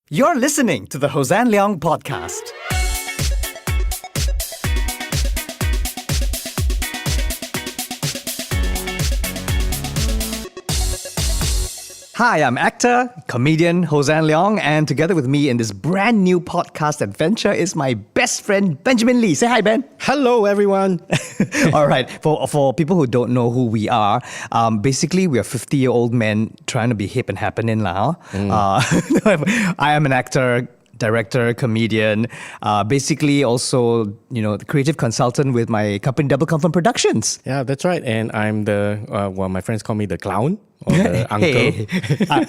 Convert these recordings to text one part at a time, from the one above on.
You're listening to the Hossan Leong podcast. Hi, I'm actor, comedian Hossan Leong, and together with me in this brand new podcast adventure is my best friend Benjamin Lee. Say hi, Ben. Hello, everyone. All right, for people who don't know who we are, basically we are 50-year-old men trying to be hip and happening now. I am an actor, director, comedian, basically also, the creative consultant with my company Double Confirm Productions. Yeah, that's right. And I'm my friends call me the clown or the uncle.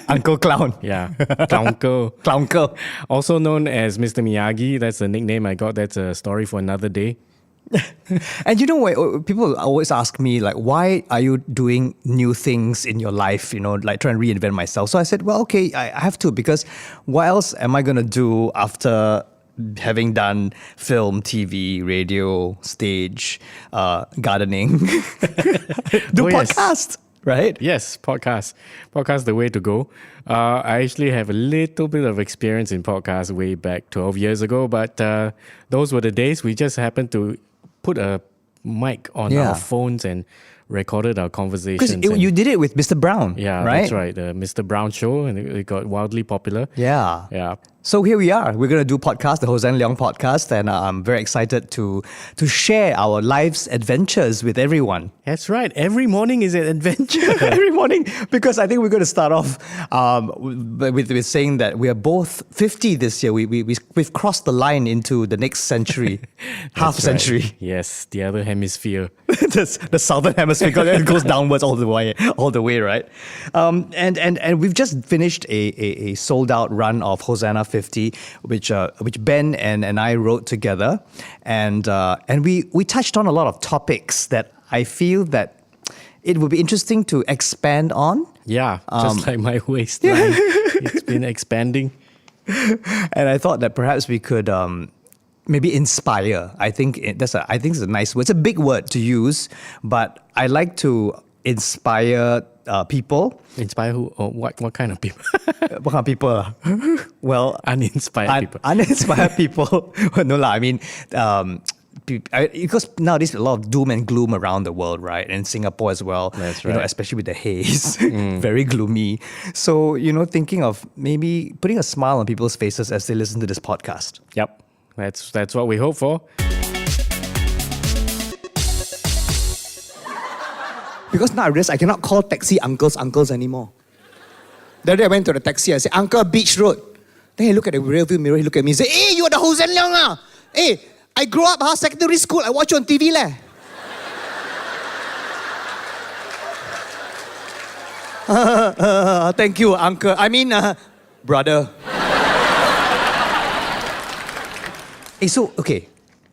Uncle Clown. Yeah, clowncle. Clowncle. Also known as Mr. Miyagi. That's the nickname I got. That's a story for another day. And people always ask me, like, why are you doing new things in your life, like trying to reinvent myself? So I said, well, okay, I have to, because what else am I going to do after having done film, TV, radio, stage, gardening, podcast, right? Yes, podcast. Podcast, the way to go. I actually have a little bit of experience in podcasts way back 12 years ago, but those were the days we just happened to put a mic on our phones and recorded our conversations. Because you did it with Mr. Brown, yeah, right? That's right, the Mr. Brown show, and it got wildly popular. Yeah. So here we are. We're going to do podcast, the Hossan Leong podcast, and I'm very excited to share our life's adventures with everyone. That's right. Every morning is an adventure. Every morning, because I think we're going to start off with saying that we are both 50 this year. We've crossed the line into the next century, half century. Yes, the other hemisphere. the southern hemisphere, because it goes downwards all the way, right? And we've just finished a sold out run of Hosanna 50, which Ben and I wrote together, and we touched on a lot of topics that I feel that it would be interesting to expand on. Yeah, just like my waistline. It's been expanding. And I thought that perhaps we could maybe inspire. I think it's a nice word. It's a big word to use, but I like to inspire people. Inspire who? Or what kind of people? What kind of people? Well, uninspired people. Uninspired people. No lah. I mean, because nowadays a lot of doom and gloom around the world, right? And Singapore as well. That's right. Especially with the haze, very gloomy. So thinking of maybe putting a smile on people's faces as they listen to this podcast. Yep, that's what we hope for. Because now I realize I cannot call taxi uncles anymore. The other day I went to the taxi, I said, Uncle, Beach Road. Then he look at the rearview mirror, he look at me, he say, hey, you're the Hossan Leong ah. Hey, I grew up, secondary school, I watch you on TV leh. Thank you, uncle. I mean, brother. Okay.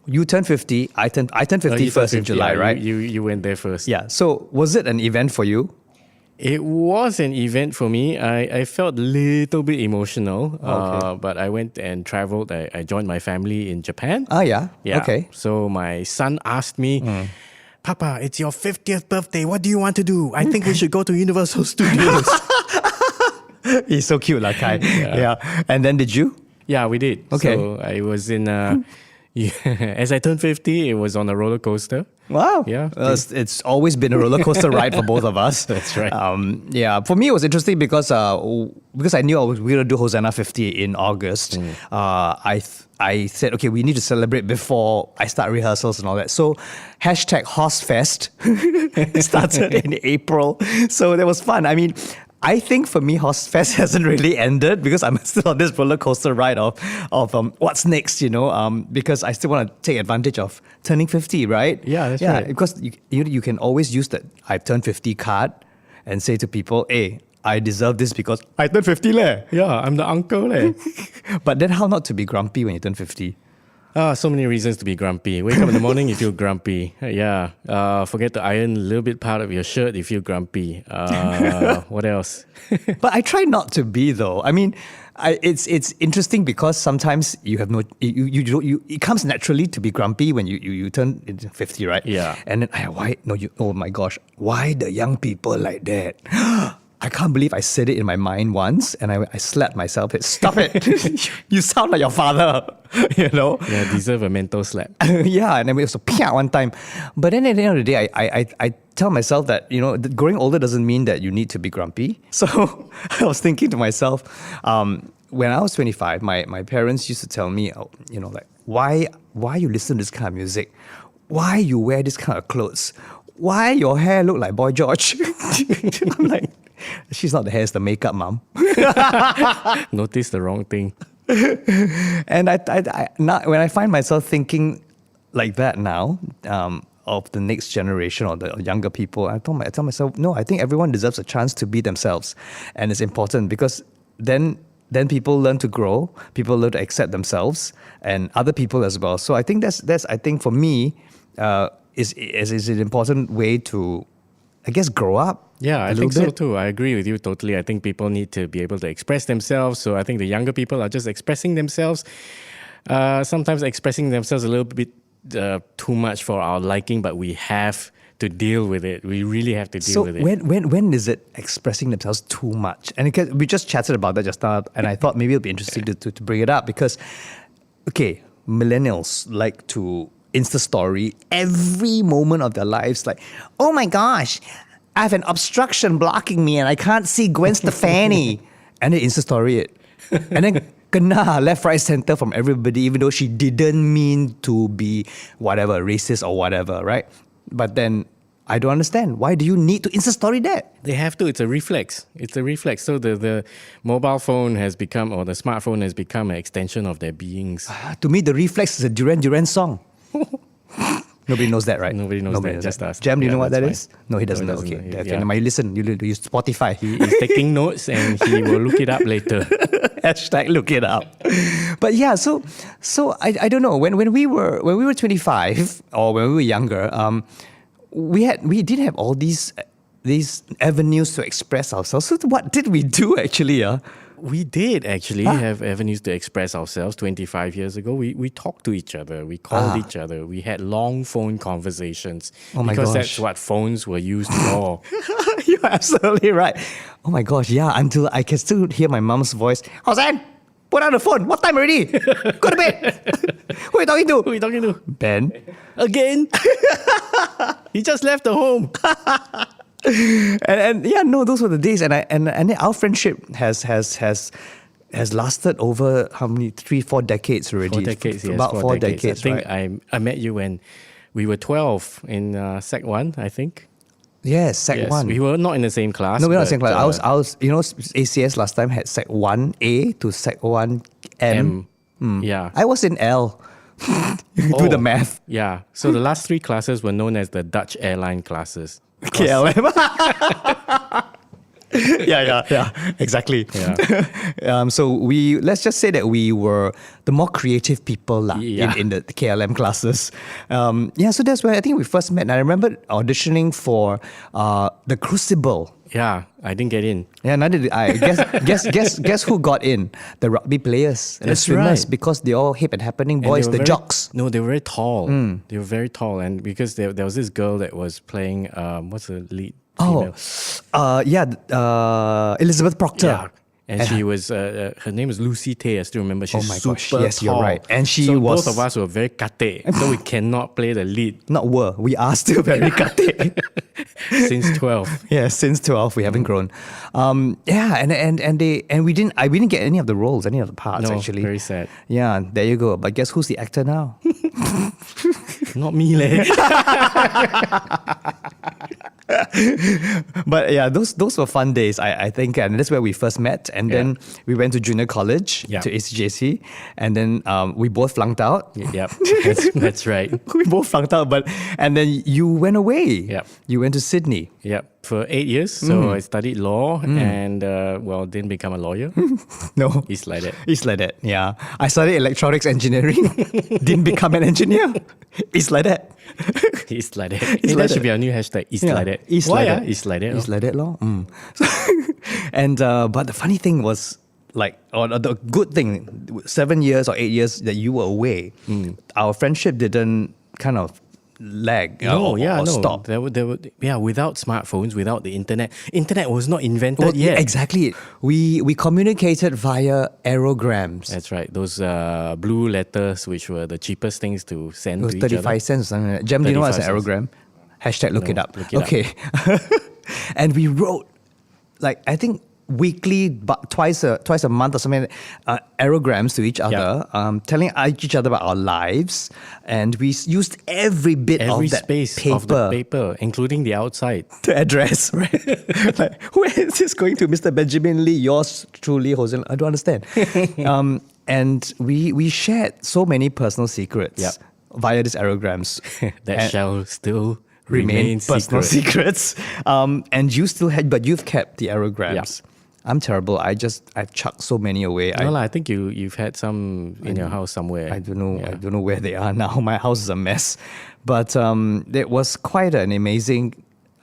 You turned 50, I turned 50 first in July, right? You went there first. Yeah. So was it an event for you? It was an event for me. I felt a little bit emotional, but I went and traveled. I joined my family in Japan. Yeah. Yeah. Okay. So my son asked me, Papa, it's your 50th birthday. What do you want to do? I think we should go to Universal Studios. He's so cute, like Kai. Yeah. And then did you? Yeah, we did. Okay. So I was in... as I turned 50, it was on a roller coaster. Wow. Yeah. It's always been a roller coaster ride for both of us. That's right. For me, it was interesting because I knew I was going to do Hosanna 50 in August. I said, okay, we need to celebrate before I start rehearsals and all that. So #HossFest started in April. So that was fun. I mean, I think for me, Hossfest hasn't really ended because I'm still on this roller coaster ride of what's next, because I still want to take advantage of turning 50, right? Yeah, that's right. Because you can always use that I've turned 50 card and say to people, hey, I deserve this because I turned 50 leh. Yeah, I'm the uncle leh. But then how not to be grumpy when you turn 50? So many reasons to be grumpy. Wake up in the morning, you feel grumpy. Forget to iron a little bit part of your shirt, you feel grumpy. What else? But I try not to be though. I mean, it's interesting because sometimes you have it comes naturally to be grumpy when you turn 50, right? Yeah. And then oh my gosh, why the young people like that? I can't believe I said it in my mind once, and I slapped myself. Stop it! You sound like your father. You know. Yeah, deserve a mental slap. Yeah, and then it was a pia one time. But then at the end of the day, I tell myself that, you know, growing older doesn't mean that you need to be grumpy. So I was thinking to myself, when I was 25, my parents used to tell me, you know, like, why you listen to this kind of music? Why you wear this kind of clothes? Why your hair look like Boy George? I'm like, she's not the hair, it's the makeup, mom. Notice the wrong thing. And I now, when I find myself thinking like that now, of the next generation or the younger people, I tell myself, no, I think everyone deserves a chance to be themselves, and it's important because then people learn to grow, people learn to accept themselves and other people as well. So I think that's I think for me, is an important way to, I guess, grow up. Yeah, I think so too. I agree with you totally. I think people need to be able to express themselves. So I think the younger people are just expressing themselves. Sometimes expressing themselves a little bit too much for our liking, but we have to deal with it. We really have to deal with it. So when is it expressing themselves too much? And we just chatted about that just now, and I thought maybe it'll be interesting to bring it up because, okay, millennials like to Insta story every moment of their lives, like, oh my gosh, I have an obstruction blocking me and I can't see Gwen Stefani. And they Insta story it. And then kena left, right, center from everybody, even though she didn't mean to be whatever, racist or whatever, right? But then I don't understand. Why do you need to Insta story that? They have to. It's a reflex. It's a reflex. So the mobile phone has become, or the smartphone has become an extension of their beings. To me, the reflex is a Duran Duran song. Nobody knows that, right? Nobody knows that, just us. Jam, do you know what that fine. is? No, he doesn't know. doesn't Okay, know. okay. Yeah. Now you listen. You use Spotify. He's taking notes and he will look it up later. Hashtag look it up. But yeah, so I don't know. When we were 25 or when we were younger, we did have all these avenues to express ourselves. So what did we do actually? We did actually have avenues to express ourselves 25 years ago. We talked to each other. We called each other. We had long phone conversations. Oh my because gosh. that's what phones were used for. You're absolutely right. Oh my gosh, yeah, until I can still hear my mom's voice. Hossan, put down the phone. What time already? Go to bed. Who are you talking to? Who are you talking to? Ben. Again? He just left the home. And yeah, no, those were the days, and our friendship has lasted over how many 3-4 decades already. 4 decades, yes. About 4 decades. I think right? I met you when we were 12 in Sec 1, I think. Yes, Sec Yes, 1. we were not in the same class. No, we're not in the same but, class. I was, you know, ACS last time had Sec 1A to Sec 1M. Yeah. I was in L. Do the math. Yeah. So the last 3 classes were known as the Dutch airline classes. KLM. yeah, exactly. Yeah. So let's just say that we were the more creative people Yeah. in the KLM classes. So that's where I think we first met. And I remember auditioning for the Crucible. Yeah, I didn't get in. Yeah, neither did I. Guess who got in? The rugby players and That's the swimmers, right. because they're all hip and happening And boys, they the were jocks. No, they were very tall. They were very tall. And because there was this girl that was playing, what's the lead? Female? Elizabeth Proctor. Yeah. And she was, her name is Lucy Tay, I still remember. She's Oh my super gosh, yes, you're tall. right. And she so was- both of us were very kate, so we cannot play the lead Not were. We are still very cutting. since 12. Yeah, since 12 we haven't grown. And we didn't get any of the roles, any of the parts No, actually. very sad. Yeah, there you go. But guess who's the actor now? Not me, leh. But yeah, those were fun days, I think, and that's where we first met. And then we went to junior college, Yeah. to ACJC, and then we both flunked out. Yep, that's right. We both flunked out, and then you went away. Yep. You went to Sydney. Yep, for 8 years. So I studied law and, didn't become a lawyer. No. It's like that. It's like that, yeah. I studied electronics engineering, didn't become an engineer. It's like that. It's like that. It's like That should that. be our new hashtag. It's Yeah. like that. It's Why, like ah? that. It's like that. It's like that, lor. And but the funny thing was, like, or the good thing, 7 years or 8 years that you were away, our friendship didn't kind of lag. No, or stop. Without smartphones, without the internet was not invented yet. Exactly. We communicated via aerograms. That's right. Those blue letters, which were the cheapest things to send It was to each other. 35 cents or something like that. Jem, do you know what's an 35 cents. aerogram? Hashtag look No, it up. look it up. Okay. And we wrote, like, I think weekly, but twice a month or something, aerograms to each other, telling each other about our lives. And we used every bit Every of that space paper of the paper, including the outside. to address, right? Like, where is this going to? Mr. Benjamin Lee, yours truly, Hossan. I don't understand. And we shared so many personal secrets Yep. via these aerograms. That And shall still remain personal secret. secrets. And you still had, but you've kept the aerograms. Yeah. I'm terrible. I've chucked so many away. I think you've had some in your house somewhere. I don't know. Yeah. I don't know where they are now. My house is a mess. But it was quite an amazing.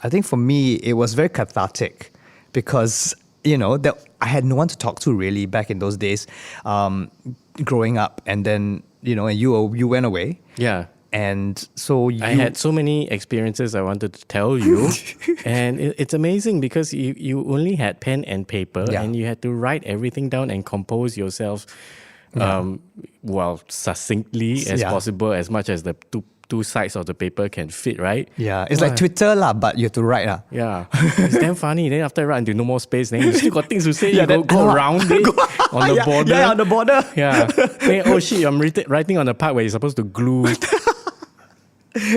I think for me, it was very cathartic because that I had no one to talk to really back in those days, growing up, and then and you went away. Yeah. And so I had so many experiences I wanted to tell you. And it's amazing because you only had pen and paper and you had to write everything down and compose yourself succinctly as possible, as much as the two sides of the paper can fit, right? Yeah, it's like Twitter lah, but you have to write lah. Yeah, it's damn funny. Then after I write into no more space, then you still got things to say. You then- go around it on the border. Yeah, on the border. Yeah. Then, oh shit, I'm writing on the part where you're supposed to glue.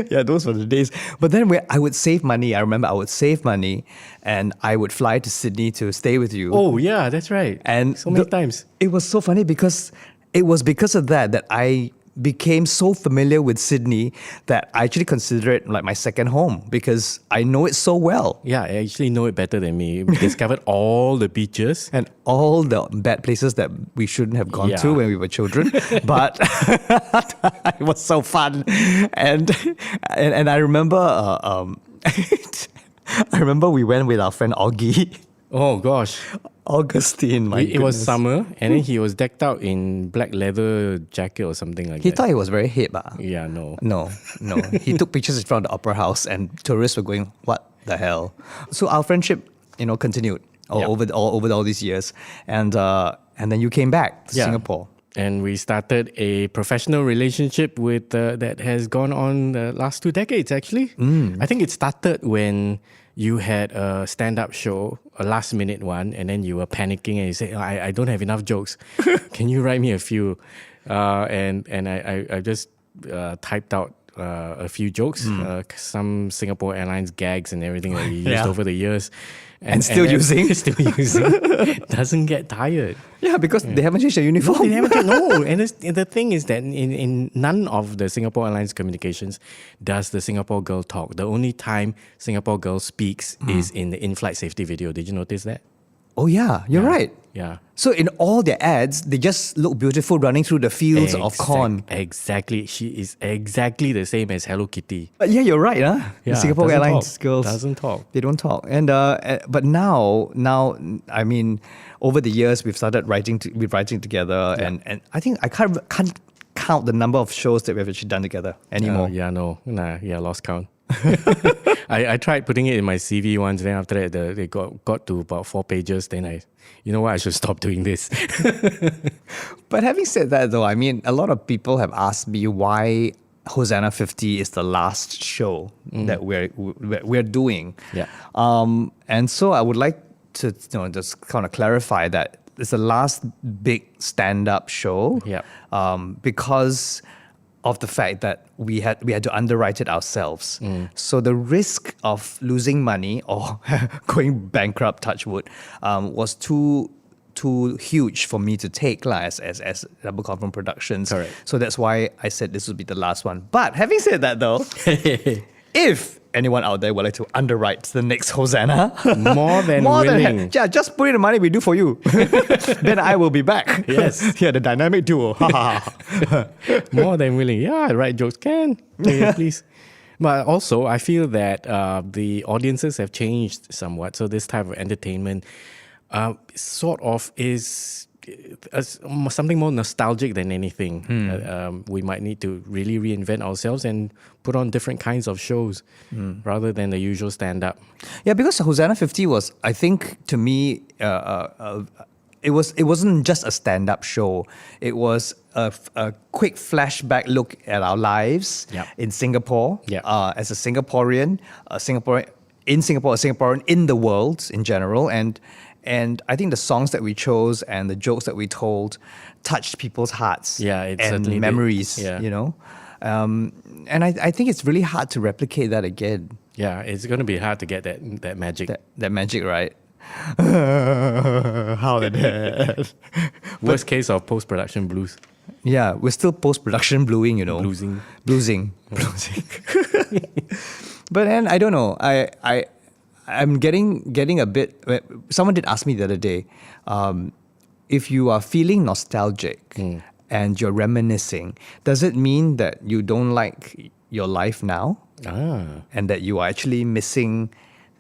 Yeah, those were the days. But then I would save money. I remember I would save money and I would fly to Sydney to stay with you. Oh yeah, that's right. And so many times. It was so funny because it was because of that I became so familiar with Sydney that I actually consider it like my second home because I know it so well. Yeah, I actually know it better than me. We discovered all the beaches. And all the bad places that we shouldn't have gone to when we were children. But it was so fun. And I remember I remember we went with our friend Augie. Oh gosh. Augustine, It was summer and then he was decked out in black leather jacket or something like He that. thought he was very hip. Yeah, no. No. He took pictures in front of the opera house and tourists were going, what the hell? So our friendship, continued over all these years. And then you came back to Singapore. And we started a professional relationship with that has gone on the last 2 decades, actually. I think it started when you had a stand-up show, a last-minute one, and then you were panicking and you said, I don't have enough jokes. Can you write me a few? And I just typed out a few jokes, some Singapore Airlines gags and everything that we used over the years. And still using. Still using. Doesn't get tired. Yeah, because they haven't changed their uniform. No, they haven't. No, and the thing is that in none of the Singapore Airlines communications does the Singapore girl talk. The only time Singapore girl speaks is in the in-flight safety video. Did you notice that? Oh yeah, you're right. Yeah. So in all their ads, they just look beautiful running through the fields of corn. Exactly. She is exactly the same as Hello Kitty. But yeah, you're right. The Singapore doesn't Airlines talk. girls Doesn't talk. They don't talk. And but now, I mean, over the years we've started writing together, and I think I can't count the number of shows that we've actually done together anymore. Lost count. I tried putting it in my CV once, then after that they got to about 4 pages, then I should stop doing this. But having said that though, I mean, a lot of people have asked me why Hosanna 50 is the last show that we're doing. Yeah. And so I would like to just kind of clarify that it's the last big stand-up show. Yeah. Because of the fact that we had to underwrite it ourselves. So the risk of losing money or going bankrupt, touch wood, was too huge for me to take as Double Confirm Productions. Correct. So that's why I said this would be the last one. But having said that though, if anyone out there would like to underwrite the next Hosanna, More than willing. just put in the money we do for you. Then I will be back. Yes. Yeah, the dynamic duo. More than willing. Yeah, write jokes. Can. Yeah, please. But also, I feel that the audiences have changed somewhat. So this type of entertainment sort of is something more nostalgic than anything. We might need to really reinvent ourselves and put on different kinds of shows rather than the usual stand-up. Yeah, because Hosanna 50 was, I think, to me, it wasn't just a stand-up show. It was a quick flashback look at our lives in Singapore. As a Singaporean, a Singaporean in the world in general, and I think the songs that we chose and the jokes that we told touched people's hearts. Yeah, it and certainly did. memories. Yeah. You know, and I think it's really hard to replicate that again. Yeah, it's going to be hard to get that magic. That magic, right? How did that? Worst case of post-production blues. Yeah, we're still post-production bluing, you know. Bluesing. But then I don't know. I'm getting a bit. Someone did ask me the other day, if you are feeling nostalgic and you're reminiscing, does it mean that you don't like your life now, and that you are actually missing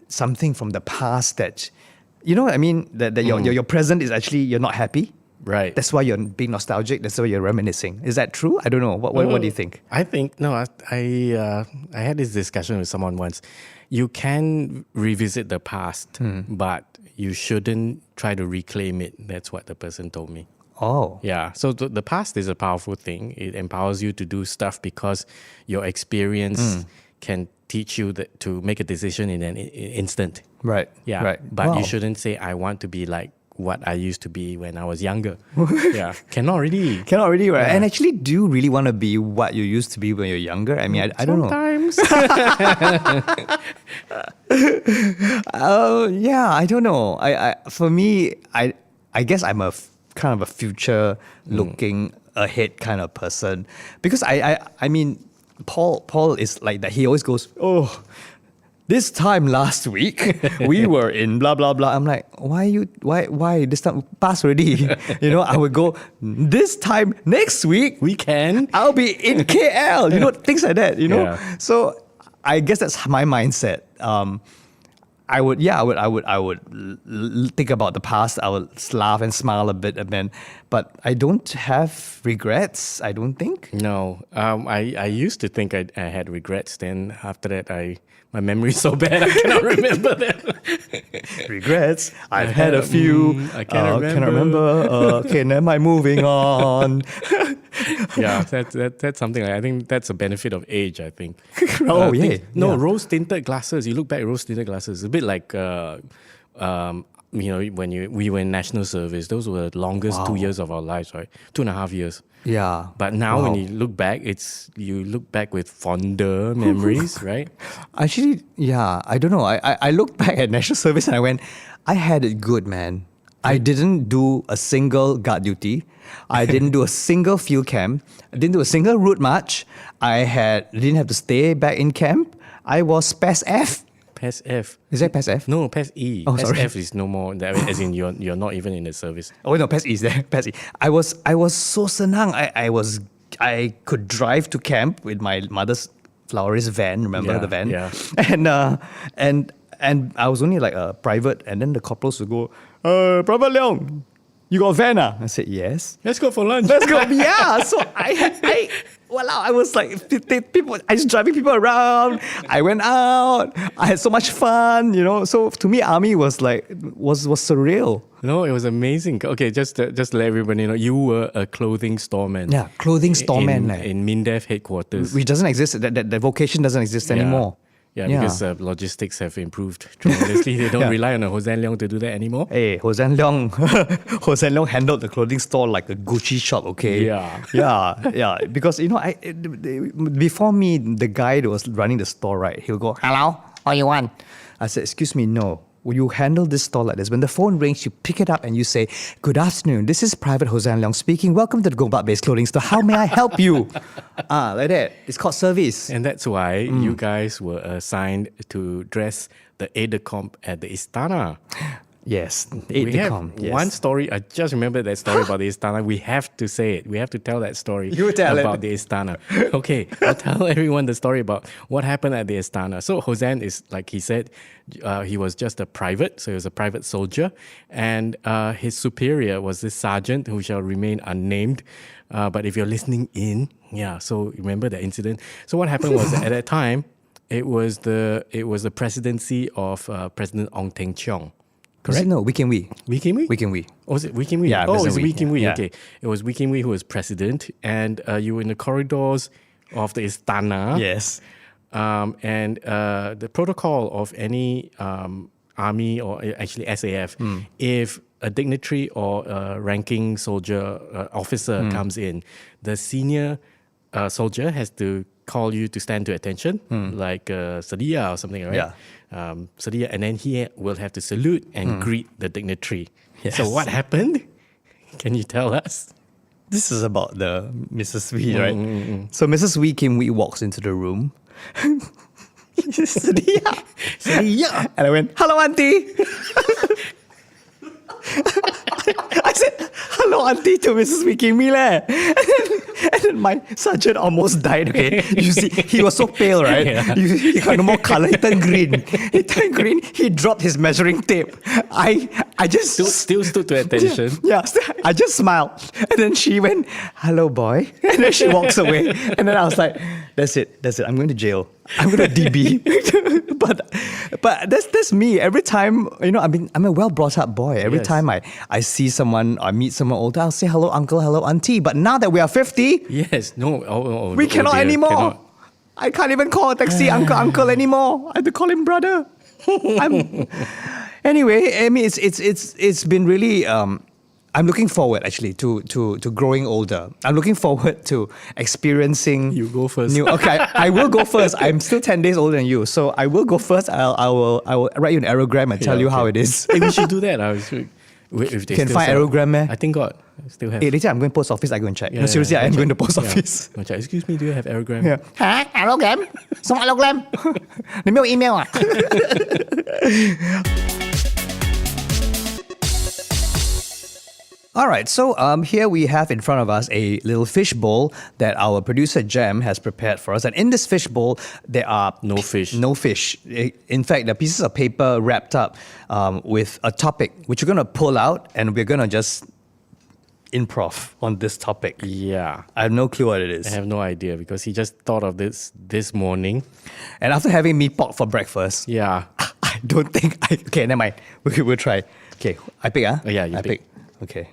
something from the past that, you know what I mean? That your present is actually, you're not happy. Right. That's why you're being nostalgic. That's why you're reminiscing. Is that true? I don't know. What do you think? I think I had this discussion with someone once. You can revisit the past, but you shouldn't try to reclaim it. That's what the person told me. Oh. Yeah. So the past is a powerful thing. It empowers you to do stuff because your experience can teach you to make a decision in an instant. Right. Yeah. Right. But Wow. you shouldn't say, I want to be like what I used to be when I was younger. Yeah. Cannot really. Cannot really, right? And actually, do you really want to be what you used to be when you're younger? I mean, I don't know. Sometimes. Yeah, I don't know. For me, I guess I'm a kind of a future looking ahead kind of person, because I mean, Paul is like that. He always goes, oh, this time last week we were in blah blah blah. I'm like, why this time passed already? You know, I would go, this time next week We can. I'll be in KL. You know, things like that. You know, Yeah. so I guess that's my mindset. I would think about the past. I would laugh and smile a bit, and then, but I don't have regrets. I don't think. No, I used to think I had regrets. Then after that, my memory is so bad I cannot remember them. Regrets. I've had a few. I cannot remember. Okay, never mind. Moving on. Yeah, that's something like, I think that's a benefit of age, I think. Oh, yeah. Yeah. Rose tinted glasses. You look back, rose tinted glasses. A bit like when we were in national service. Those were the longest 2 years of our lives, right? 2.5 years. Yeah. But now when you look back, you look back with fonder memories, right? Actually, yeah, I don't know. I look back at national service and I went, I had it good, man. I didn't do a single guard duty. I didn't do a single field camp. I didn't do a single route march. Didn't have to stay back in camp. I was PES F. PES F. Is that PES F? No, PES E. Oh, PES sorry. F is no more. As in, you're not even in the service. Oh no, PES E is there. PES E. I was so senang. I could drive to camp with my mother's florist van. Remember Yeah, the van? yeah. And I was only like a private, and then the corporals would go, Private Leong, you got a van? I said, yes. Let's go for lunch. Let's go. Yeah. So I was like, I was driving people around. I went out. I had so much fun, you know. So to me, army was surreal. No, it was amazing. Okay, just to let everybody know, you were a clothing storeman. Yeah, clothing storeman. in MINDEF headquarters. Which doesn't exist. That vocation doesn't exist anymore. Yeah, because logistics have improved tremendously. They don't rely on a Hossan Leong to do that anymore. Hey, Hossan Leong handled the clothing store like a Gucci shop, okay? Yeah. Because, you know, before me, the guy that was running the store, right, he'll go, hello, what you want? I said, excuse me, no. Will you handle this store like this? When the phone rings, you pick it up and you say, good afternoon, this is Private Hossan Leong speaking. Welcome to the Gombak-based clothing store. How may I help you? Like that. It's called service. And that's why you guys were assigned to dress the aide de camp at the Istana. Yes. We have one story. I just remembered that story about the Istana. We have to say it. We have to tell that story You tell about it. the Istana. Okay, I'll tell everyone the story about what happened at the Istana. So Hossan is, like he said, he was just a private, so he was a private soldier, and his superior was this sergeant who shall remain unnamed. But if you're listening in, so remember that incident. So what happened was that at that time, it was the presidency of President Ong Teng Cheong. Correct? No, Wee Kim Wee. Wee Kim Wee? Wee Kim Wee. Oh, was it Wee Kim Wee? Yeah, oh, President it's Wee. Wee Kim Wee. Yeah. Okay. It was Wee Kim Wee who was president, and you were in the corridors of the Istana. Yes. And the protocol of any army or actually SAF, if a dignitary or a ranking soldier officer comes in, the senior soldier has to call you to stand to attention, like Sadia or something, right? Yeah. Sadia, and then he will have to salute and greet the dignitary. Yes. So what happened? Can you tell us? This is about the Mrs. Wee, right? So Mrs. Wee Kim Wee walks into the room. Sadia. Sadia. And I went, hello, auntie. I said, hello, auntie, to Mrs. Wee Kim Wee leh. And then my sergeant almost died, okay? You see, he was so pale, right? Yeah. He got no more color. He turned green. He dropped his measuring tape. I just... Still stood to attention. Yeah, I just smiled. And then she went, hello, boy. And then she walks away. And then I was like, that's it. I'm going to jail. I'm going to DB. but that's me. Every time, I'm a well brought up boy. Every Yes. time I see someone, I meet someone older, I'll say hello, uncle, hello, auntie. But now that we are 50, Yes, no. we cannot dear, anymore. cannot. I can't even call a taxi uncle anymore. I have to call him brother. Anyway, I mean, it's been really. I'm looking forward actually to growing older. I'm looking forward to experiencing. You go first. Okay, I will go first. I'm still 10 days older than you, so I will go first. I will write you an aerogram and tell you how it is. Hey, we should do that. If they Can still find sell- aerogram, eh? I think got. Still have. Hey, later I'm going post office. I go and check. Yeah, No, seriously, yeah, I am check. going to post Yeah. office. Go check. Excuse me, do you have aerogram? Yeah. 嚇 aerogram？ 送 aerogram？ 你沒有 email 啊？ All right, so here we have in front of us a little fish bowl that our producer Jem has prepared for us. And in this fish bowl, there are No fish. No fish. In fact, there are pieces of paper wrapped up with a topic, which we're going to pull out and we're going to just improv on this topic. Yeah. I have no clue what it I is. have no idea because he just thought of this morning. And after having mee pok for breakfast, Yeah. I don't think okay, never mind. We'll try. Okay, I pick, huh? Oh, yeah, you I pick. Okay.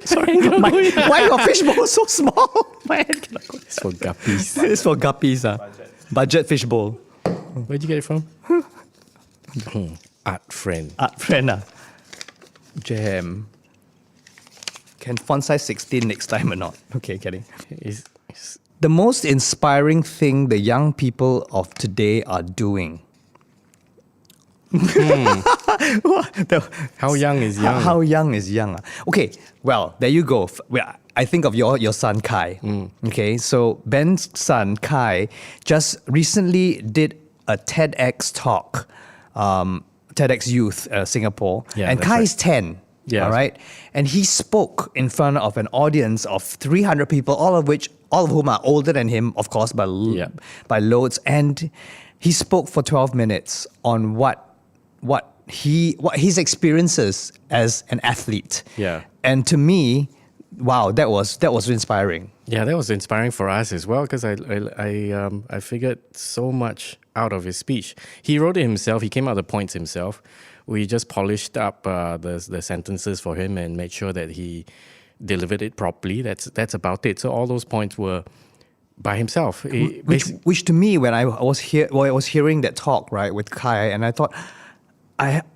Sorry, why your fishbowl so small? My hand cannot go. It's for guppies. It's for guppies. Budget fishbowl. Where'd you get it from? Art friend. Art friend. Jam. Can font size 16 next time or not? Okay, kidding. It's- The most inspiring thing the young people of today are doing. How young is young? How young is young? Okay, well, there you go. Well, I think of your son Kai. Okay, so Ben's son Kai just recently did a TEDx talk, TEDx Youth Singapore, Yeah, and that's Kai right. is 10. Yeah. All right, and he spoke in front of an audience of 300 people, all of whom are older than him, of course, by loads, and he spoke for 12 minutes on what his experiences as an athlete. Yeah. And to me, wow, that was inspiring. Yeah, that was inspiring for us as well because I figured so much out of his speech. He wrote it himself. He came out the points himself. We just polished up the sentences for him and made sure that he delivered it properly. That's about it. So all those points were by himself. Which to me, when I was hearing that talk right with Kai, and I thought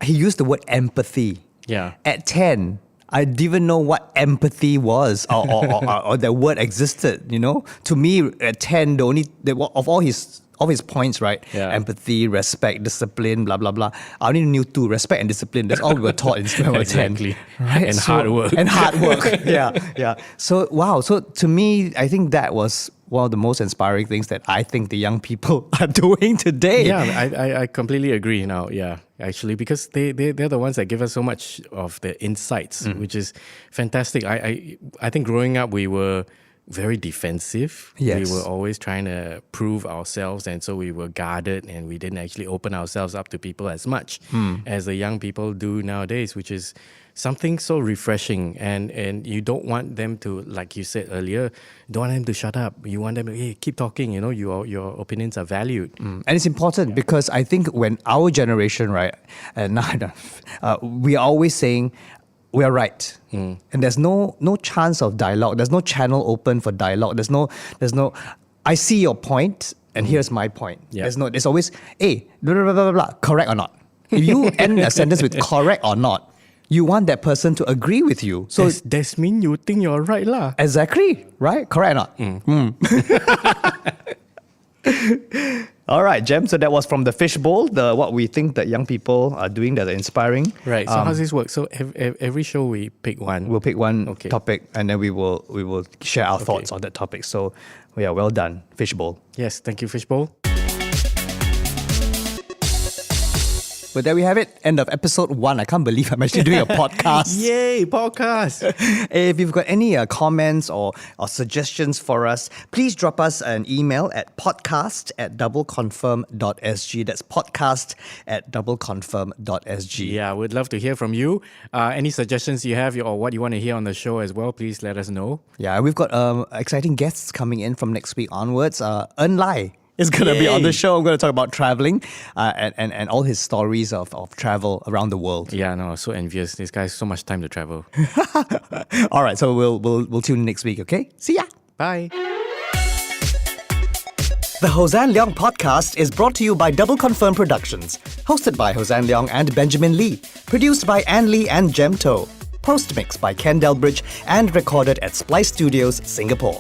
he used the word empathy. Yeah. At 10, I didn't even know what empathy was or the word existed. To me at 10, of all his points, right? Yeah. Empathy, respect, discipline, blah blah blah. I only knew two: respect and discipline. That's all we were taught in when we were 10. Exactly. Right? And hard work. And hard work. Yeah. So wow. So to me, I think that was one of the most inspiring things that I think the young people are doing today. Yeah, I completely agree now. Yeah, actually, because they're the ones that give us so much of the insights, which is fantastic. I think growing up we were very defensive. Yes. We were always trying to prove ourselves, and so we were guarded, and we didn't actually open ourselves up to people as much as the young people do nowadays, which is something so refreshing. And you don't want them to, like you said earlier, don't want them to shut up. You want them to, hey, keep talking. You know, your opinions are valued. And it's important because I think when our generation, right, and we are always saying we're right, and there's no chance of dialogue. There's no channel open for dialogue. There's no. I see your point, and here's my point. Yeah. There's always, hey, blah, blah, blah, blah, blah, correct or not. If you end a sentence with correct or not, you want that person to agree with you. So That's mean you think you're right lah. exactly, right? Correct or not? All right, Jem. So that was from the fishbowl, what we think that young people are doing that are inspiring. Right. So how does this work? So every show we pick one. We'll pick one Okay. topic and then we will share our thoughts on that topic. So yeah, well done, fishbowl. Yes, thank you, Fishbowl. But there we have it, end of episode 1. I can't believe I'm actually doing a podcast. Yay, podcast. If you've got any comments or suggestions for us, please drop us an email at podcast@doubleconfirm.sg. That's podcast@doubleconfirm.sg. Yeah, we'd love to hear from you. Any suggestions you have or what you want to hear on the show as well, please let us know. Yeah, we've got exciting guests coming in from next week onwards. Eun Lai is going to be on the show. I'm going to talk about traveling and all his stories of travel around the world. Yeah, no, so envious. This guy has so much time to travel. All right, so we'll tune in next week, okay? See ya! Bye. The Hossan Leong podcast is brought to you by Double Confirm Productions. Hosted by Hossan Leong and Benjamin Lee. Produced by Ann Lee and Jem To. Post-mixed by Ken Delbridge and recorded at Splice Studios, Singapore.